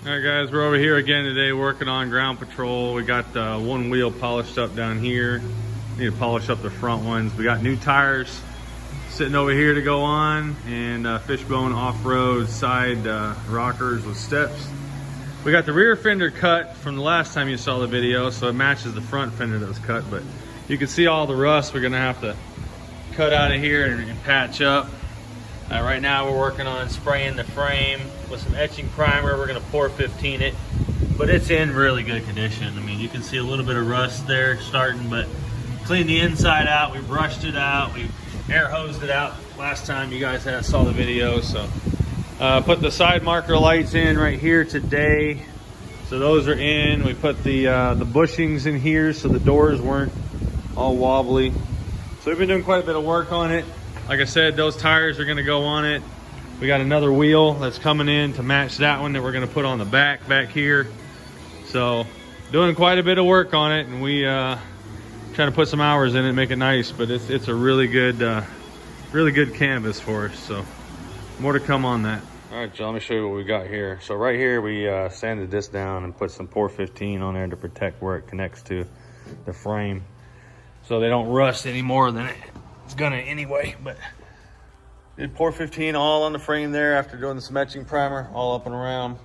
Alright guys, we're over here again today working on ground patrol. We got one wheel polished up down here. Need to polish up the front ones. We got new tires sitting over here to go on, and fishbone off-road side rockers with steps. We got the rear fender cut from the last time you saw the video, so it matches the front fender that was cut, but you can see all the rust we're gonna have to cut out of here and patch up. Right now we're working on spraying the frame with some etching primer. We're gonna pour 15 it, but it's in really good condition. I mean, you can see a little bit of rust there starting, but cleaned the inside out, we brushed it out, we air hosed it out last time you guys saw the video. So put the side marker lights in right here today. So those are in. We put the bushings in here so the doors weren't all wobbly. So we've been doing quite a bit of work on it. Like I said, those tires are gonna go on it. We got another wheel that's coming in to match that one that we're gonna put on the back here. So doing quite a bit of work on it, and we trying to put some hours in it, make it nice, but it's a really good canvas for us. So more to come on that. All right, John, let me show you what we got here. So right here, we sanded this down and put some Pour 15 on there to protect where it connects to the frame, so they don't rust any more than it's gonna anyway. But did Pour 15 all on the frame there after doing some etching primer all up and around.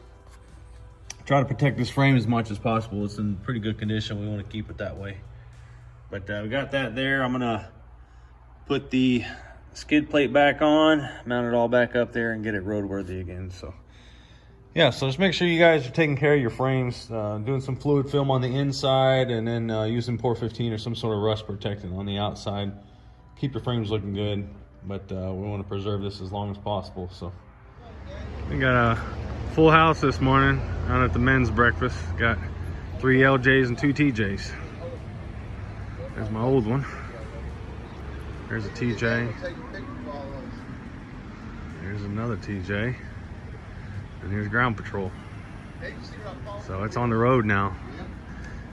Try to protect this frame as much as possible. It's in pretty good condition. We want to keep it that way. But we got that there. I'm gonna put the skid plate back on, mount it all back up there, and get it roadworthy again. So yeah, so just make sure you guys are taking care of your frames, doing some fluid film on the inside, and then using Pour 15 or some sort of rust protectant on the outside. Keep your frames looking good, but we want to preserve this as long as possible. So we got a full house this morning out at the men's breakfast. Got 3 LJs and 2 TJs. There's my old one. There's a TJ. There's another TJ. And here's ground patrol. So it's on the road now.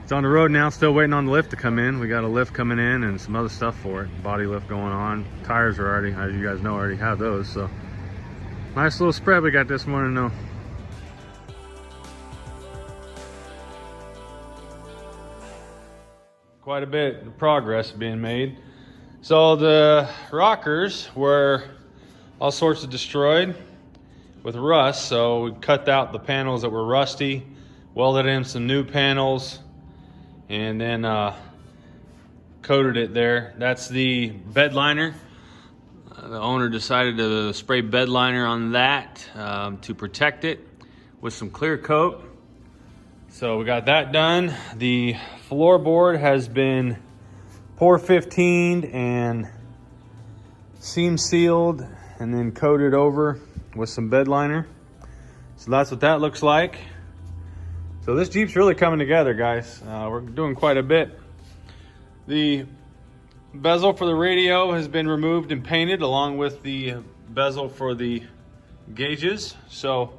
It's on the road now, still waiting on the lift to come in. We got a lift coming in and some other stuff for it. Body lift going on. Tires are already, as you guys know, already have those. So nice little spread we got this morning though. Quite a bit of progress being made. So the rockers were all sorts of destroyed with rust. So we cut out the panels that were rusty, welded in some new panels, and then coated it there. That's the bed liner. The owner decided to spray bed liner on that to protect it with some clear coat. So we got that done. The floorboard has been Pour 15'd and seam sealed and then coated over with some bed liner. So that's what that looks like. So this Jeep's really coming together, guys. We're doing quite a bit. The bezel for the radio has been removed and painted, along with the bezel for the gauges. So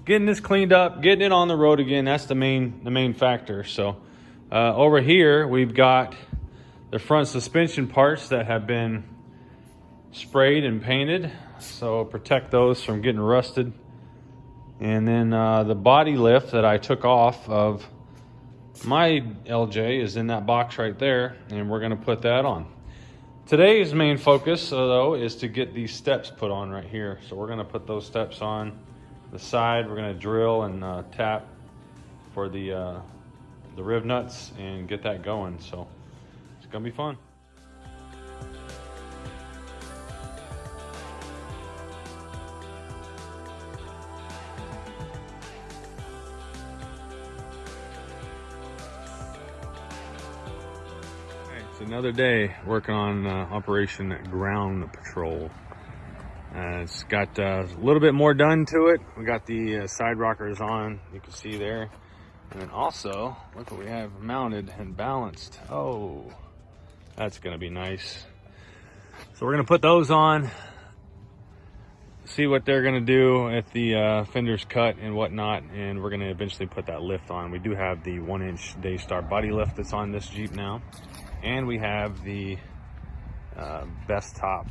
getting this cleaned up, getting it on the road again, that's the main factor. So over here we've got the front suspension parts that have been sprayed and painted, so protect those from getting rusted. And then the body lift that I took off of my LJ is in that box right there, and we're gonna put that on. Today's main focus though is to get these steps put on right here. So we're gonna put those steps on the side. We're gonna drill and tap for the riv nuts and get that going. So it's gonna be fun. It's another day working on Operation Ground Patrol. It's got a little bit more done to it. We got the side rockers on, you can see there. And then also, look what we have mounted and balanced. Oh, that's gonna be nice. So we're gonna put those on, see what they're gonna do if the fender's cut and whatnot, and we're gonna eventually put that lift on. We do have the 1-inch Daystar body lift that's on this Jeep now. And we have the best top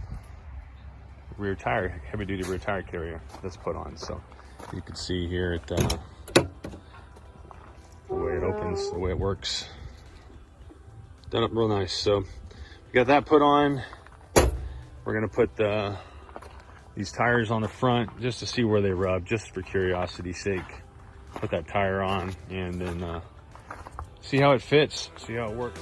heavy duty rear tire carrier that's put on. So you can see here it happens, the way it works. Done up real nice. So we got that put on. We're gonna put these tires on the front just to see where they rub, just for curiosity's sake. Put that tire on and then see how it fits, see how it works.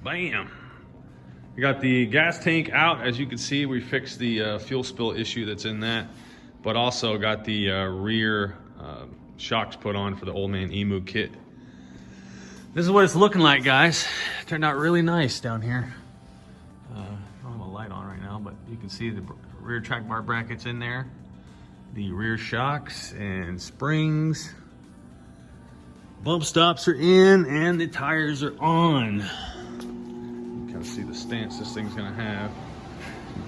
Bam! We got the gas tank out. As you can see, we fixed the fuel spill issue that's in that, but also got the rear shocks put on for the Old Man Emu kit. This is what it's looking like, guys. Turned out really nice down here. I don't have a light on right now, but you can see the rear track bar brackets in there, the rear shocks and springs. Bump stops are in and the tires are on. See the stance this thing's gonna have.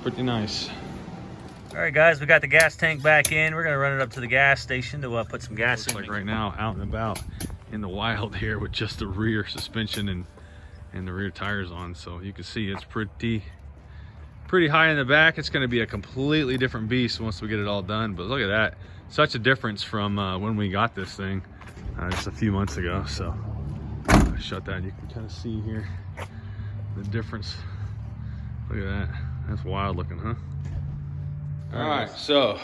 Pretty nice. All right, guys, we got the gas tank back in. We're gonna run it up to the gas station to put some gas in. Like right now, out and about in the wild here with just the rear suspension and the rear tires on. So you can see it's pretty high in the back. It's gonna be a completely different beast once we get it all done. But look at that, such a difference from when we got this thing just a few months ago. So shut that. You can kind of see here the difference. Look at that. That's wild looking, huh? All right, so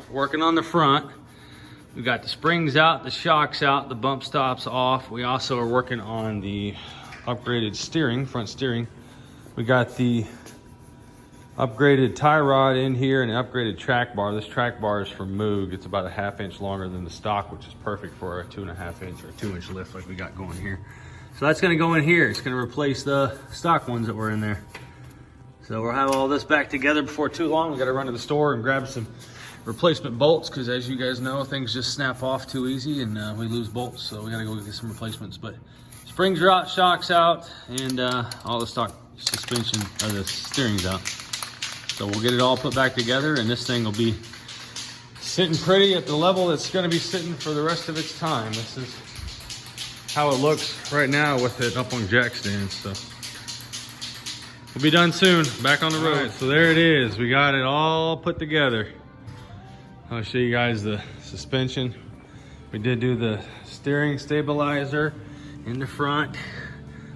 working on the front. We got the springs out, the shocks out, the bump stops off. We also are working on the upgraded steering, front steering. We got the upgraded tie rod in here and an upgraded track bar. This track bar is from Moog. It's about a 1/2 inch longer than the stock, which is perfect for a 2.5 inch or 2 inch lift like we got going here. So that's gonna go in here. It's gonna replace the stock ones that were in there. So we'll have all this back together before too long. We gotta run to the store and grab some replacement bolts, because as you guys know, things just snap off too easy and we lose bolts. So we gotta go get some replacements. But springs are out, shocks out, and all the stock suspension, or the steering's out. So we'll get it all put back together, and this thing will be sitting pretty at the level it's gonna be sitting for the rest of its time. This is how it looks right now with it up on jack stands. So we'll be done soon, back on the road. Right, so there it is, we got it all put together. I'll show you guys the suspension. We did do the steering stabilizer in the front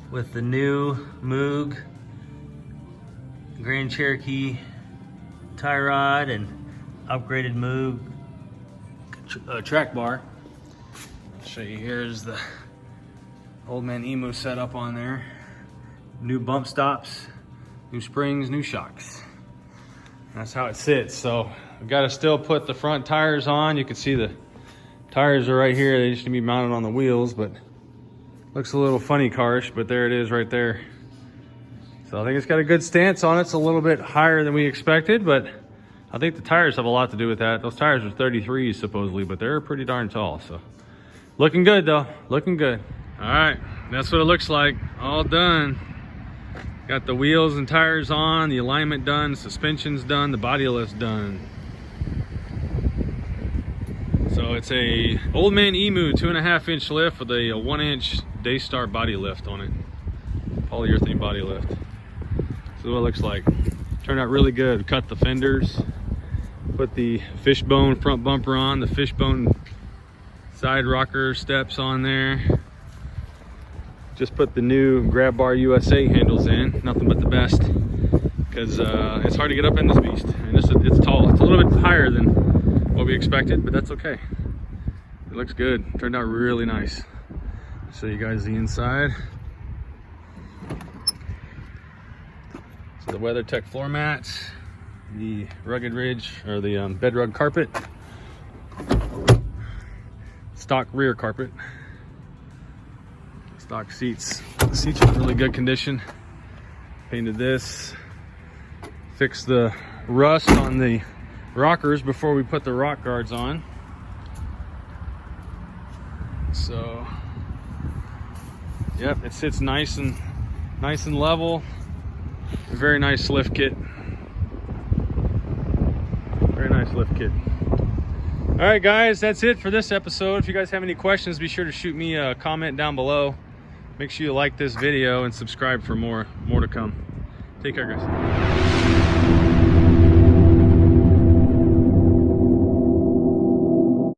with the new Moog Grand Cherokee tie rod and upgraded Moog track bar. I'll show you, here's the Old Man Emu setup on there. New bump stops, new springs, new shocks. That's how it sits. So we've got to still put the front tires on. You can see the tires are right here. They just need to be mounted on the wheels, but looks a little funny carish, but there it is right there. So I think it's got a good stance on it. It's a little bit higher than we expected, but I think the tires have a lot to do with that. Those tires are 33s supposedly, but they're pretty darn tall. So looking good though, looking good. All right, that's what it looks like, all done. Got the wheels and tires on, the alignment done, suspension's done, the body lift's done. So it's a Old Man Emu 2.5 inch lift with a 1 inch Daystar body lift on it. Polyurethane body lift. So what it looks like. Turned out really good. Cut the fenders, put the fishbone front bumper on, the fishbone side rocker steps on there. Just put the new Grab Bar USA handles in, nothing but the best, because it's hard to get up in this beast. And it's tall. It's a little bit higher than what we expected, but that's okay. It looks good. Turned out really nice. Show you guys the inside. So the WeatherTech floor mats, the Rugged Ridge, or the bed rug carpet, stock rear carpet. Stock seats. The seats are in really good condition. Painted this. Fixed the rust on the rockers before we put the rock guards on. So, yep, it sits nice and level. Very nice lift kit. Very nice lift kit. All right, guys, that's it for this episode. If you guys have any questions, be sure to shoot me a comment down below. Make sure you like this video and subscribe for more to come. Take care, guys.